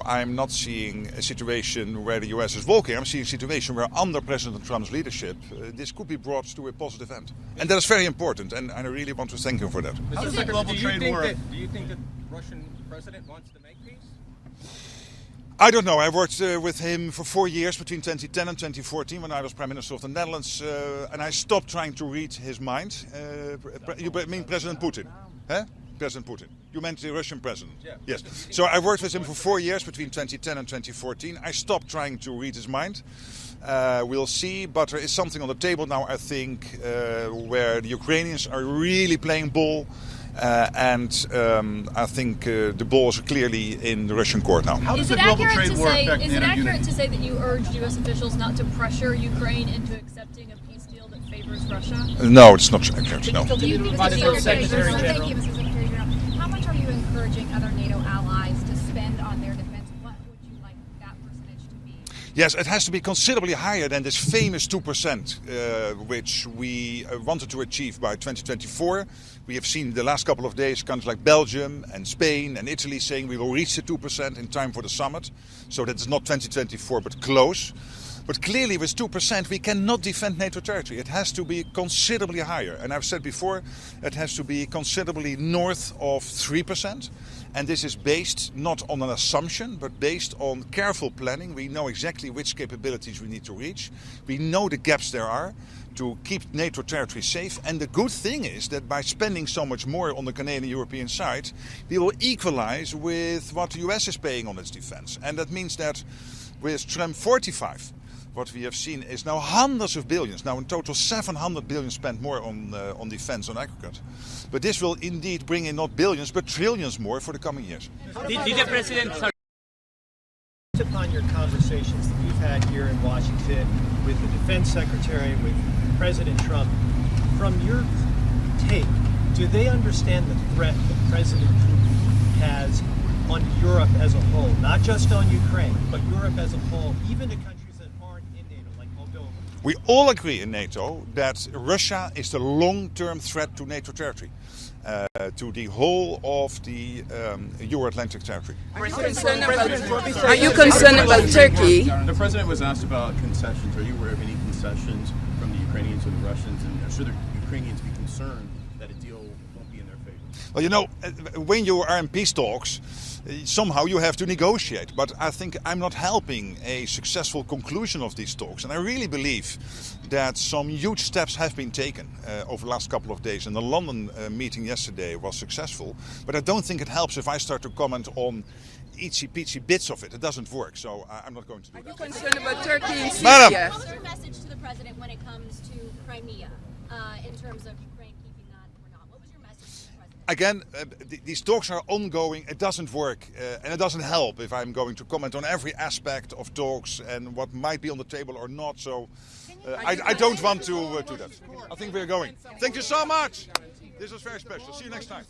I'm not seeing a situation where the US is walking. I'm seeing a situation where under President Trump's leadership, this could be brought to a positive end. And that is very important, and I really want to thank him for that. How does the global trade war... Do you think that the Russian president wants to make peace? I don't know. I worked with him for 4 years, between 2010 and 2014, when I was Prime Minister of the Netherlands, and I stopped trying to read his mind. You mean President Putin? Huh? President Putin. You meant the Russian president? Yeah. Yes. So I worked with him for 4 years, between 2010 and 2014. I stopped trying to read his mind. We'll see, but there is something on the table now, I think, where the Ukrainians are really playing ball. I think the ball is clearly in the Russian court now. How does the global trade war affect Is it accurate to say that you urged U.S. officials not to pressure Ukraine into accepting a peace deal that favors Russia? No, it's not accurate, no. Do you think NATO Secretary-General. Thank you, Mr. Secretary-General. How much are you encouraging other NATO allies to spend on their defense? What would you like that percentage to be? Yes, it has to be considerably higher than this famous 2%, which we wanted to achieve by 2024. We have seen the last couple of days countries like Belgium and Spain and Italy saying we will reach the 2% in time for the summit. So that's not 2024, but close. But clearly with 2% we cannot defend NATO territory. It has to be considerably higher. And I've said before, it has to be considerably north of 3%. And this is based not on an assumption, but based on careful planning. We know exactly which capabilities we need to reach. We know the gaps there are to keep NATO territory safe. And the good thing is that by spending so much more on the Canadian-European side, we will equalize with what the US is paying on its defense. And that means that with Trump 45, what we have seen is now hundreds of billions, now in total 700 billion spent more on defense on aggregate. But this will indeed bring in not billions, but trillions more for the coming years. Did the President... Upon your conversations that you've had here in Washington with the Defense Secretary, with President Trump, from your take, do they understand the threat that President Putin has on Europe as a whole, not just on Ukraine, but Europe as a whole, even to countries that aren't in NATO, like Moldova? We all agree in NATO that Russia is the long-term threat to NATO territory, to the whole of the Euro-Atlantic territory. Are you concerned about Turkey? The president was asked about concessions. Are you aware of any concessions from the Ukrainians or the Russians? And should the Ukrainians be concerned that a deal won't be in their favor? Well, you know, when you are in peace talks, somehow you have to negotiate. But I think I'm not helping a successful conclusion of these talks. And I really believe that some huge steps have been taken over the last couple of days. And the London meeting yesterday was successful. But I don't think it helps if I start to comment on itsy-bitsy bits of it. It doesn't work, so I'm not going to do that. Are you concerned about Turkey and Syria? Madam. What's your message to the president when it comes to Crimea in terms of Ukraine keeping that or not? What was your message to the president? Again, these talks are ongoing. It doesn't work, and it doesn't help if I'm going to comment on every aspect of talks and what might be on the table or not. So I don't want to do that. I think we're going. Thank you so much. This was very special. See you next time.